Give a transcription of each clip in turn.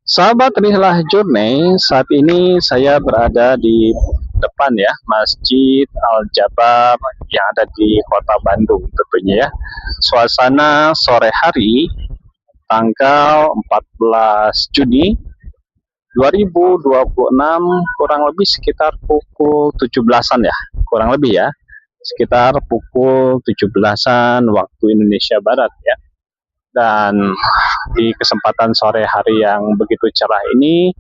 Sahabat Rihlah Journey, saat ini saya berada di depan ya Masjid Al Jabar yang ada di Kota Bandung tentunya ya. Suasana sore hari tanggal 14 Juni 2026 kurang lebih sekitar pukul 17-an ya, kurang lebih ya. Sekitar pukul 17-an waktu Indonesia Barat ya. Dan di kesempatan sore hari yang begitu cerah ini,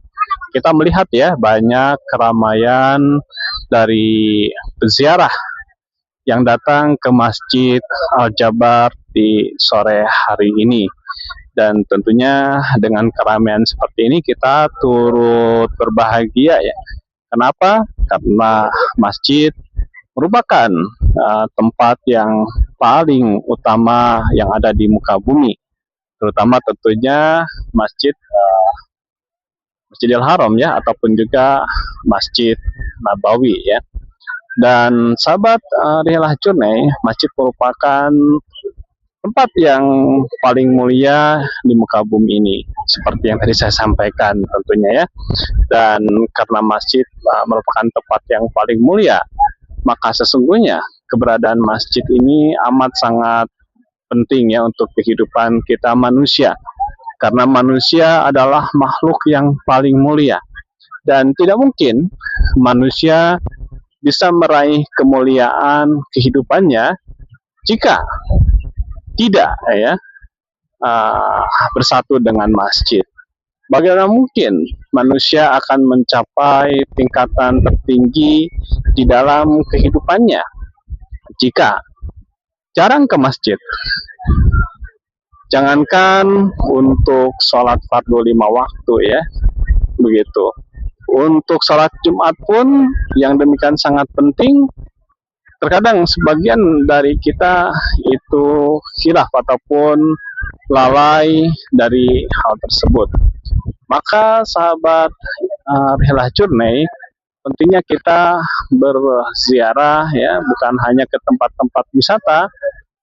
kita melihat ya banyak keramaian dari peziarah yang datang ke Masjid Al-Jabar di sore hari ini. Dan tentunya dengan keramaian seperti ini kita turut berbahagia ya. Kenapa? Karena masjid merupakan tempat yang paling utama yang ada di muka bumi, terutama tentunya Masjidil Haram ya, ataupun juga Masjid Nabawi ya. Dan sahabat Rihlah Journey, masjid merupakan tempat yang paling mulia di muka bumi ini, seperti yang tadi saya sampaikan tentunya ya. Dan karena masjid merupakan tempat yang paling mulia, maka sesungguhnya keberadaan masjid ini amat sangat penting ya untuk kehidupan kita manusia. Karena manusia adalah makhluk yang paling mulia. Dan tidak mungkin manusia bisa meraih kemuliaan kehidupannya jika tidak ya bersatu dengan masjid. Bagaimana mungkin manusia akan mencapai tingkatan tertinggi di dalam kehidupannya jika jarang ke masjid? Jangankan untuk sholat fardu 5 waktu ya, begitu. Untuk sholat Jumat pun yang demikian sangat penting, terkadang sebagian dari kita itu khilaf ataupun lalai dari hal tersebut. Maka sahabat Rihlah Journey, pentingnya kita berziarah ya, bukan hanya ke tempat-tempat wisata,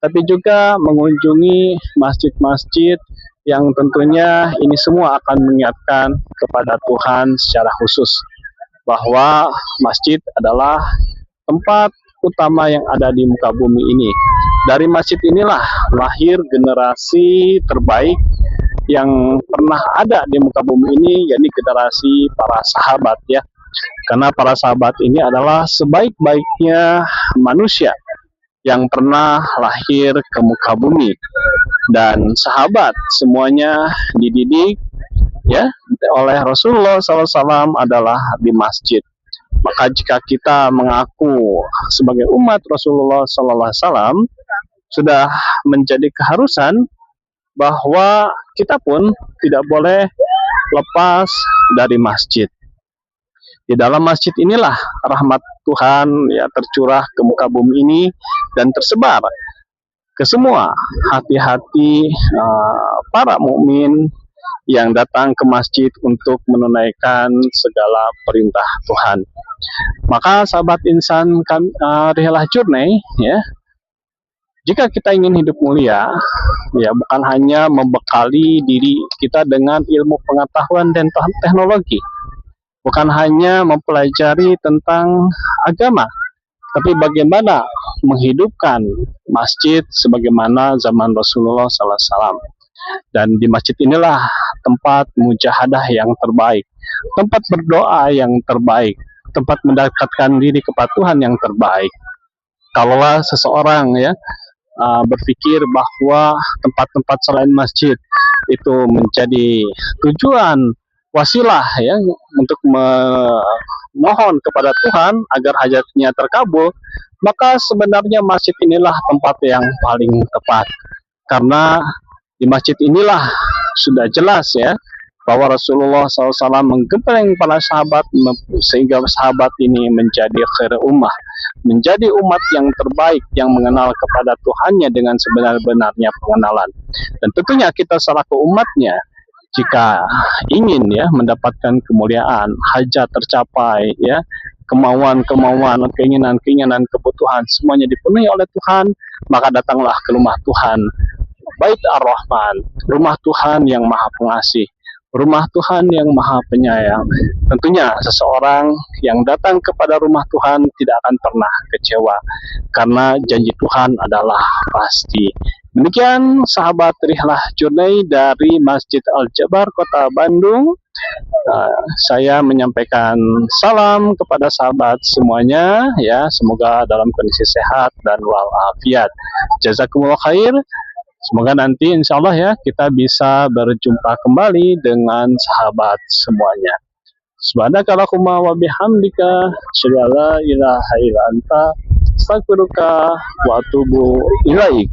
tapi juga mengunjungi masjid-masjid yang tentunya ini semua akan mengingatkan kepada Tuhan secara khusus bahwa masjid adalah tempat utama yang ada di muka bumi ini. Dari masjid inilah lahir generasi terbaik yang pernah ada di muka bumi ini, yakni generasi para sahabat ya. Karena para sahabat ini adalah sebaik-baiknya manusia yang pernah lahir ke muka bumi. Dan sahabat semuanya dididik ya oleh Rasulullah SAW adalah di masjid. Maka jika kita mengaku sebagai umat Rasulullah SAW, sudah menjadi keharusan bahwa kita pun tidak boleh lepas dari masjid. Di dalam masjid inilah rahmat Tuhan ya tercurah ke muka bumi ini dan tersebar ke semua hati-hati para mukmin yang datang ke masjid untuk menunaikan segala perintah Tuhan. Maka sahabat insan Rihlah Journey ya, jika kita ingin hidup mulia ya, bukan hanya membekali diri kita dengan ilmu pengetahuan dan teknologi, bukan hanya mempelajari tentang agama, tapi bagaimana menghidupkan masjid sebagaimana zaman Rasulullah SAW. Dan di masjid inilah tempat mujahadah yang terbaik, tempat berdoa yang terbaik, tempat mendekatkan diri kepada Tuhan yang terbaik. Kalaulah seseorang ya berpikir bahwa tempat-tempat selain masjid itu menjadi tujuan wasilah ya untuk memohon kepada Tuhan agar hajatnya terkabul, maka sebenarnya masjid inilah tempat yang paling tepat. Karena di masjid inilah sudah jelas ya bahwa Rasulullah SAW menggembleng para sahabat sehingga sahabat ini menjadi khair ummah, menjadi umat yang terbaik yang mengenal kepada Tuhannya dengan sebenar-benarnya pengenalan. Dan tentunya kita selaku umatnya, jika ingin ya mendapatkan kemuliaan, hajat tercapai ya, kemauan-kemauan, keinginan-keinginan, kebutuhan semuanya dipenuhi oleh Tuhan, maka datanglah ke rumah Tuhan, Bait Ar-Rahman, rumah Tuhan yang Maha Pengasih, rumah Tuhan yang Maha Penyayang. Tentunya seseorang yang datang kepada rumah Tuhan tidak akan pernah kecewa, karena janji Tuhan adalah pasti. Demikian sahabat Rihlah Journey dari Masjid Al-Jabar Kota Bandung. Saya menyampaikan salam kepada sahabat semuanya, ya, semoga dalam kondisi sehat dan walafiat. Jazakumullah khair. Semoga nanti insya Allah ya kita bisa berjumpa kembali dengan sahabat semuanya. Subhanakallahumma wa bihamdika, asyhadu an la ilaha illa anta, astaghfiruka wa atubu ilaik.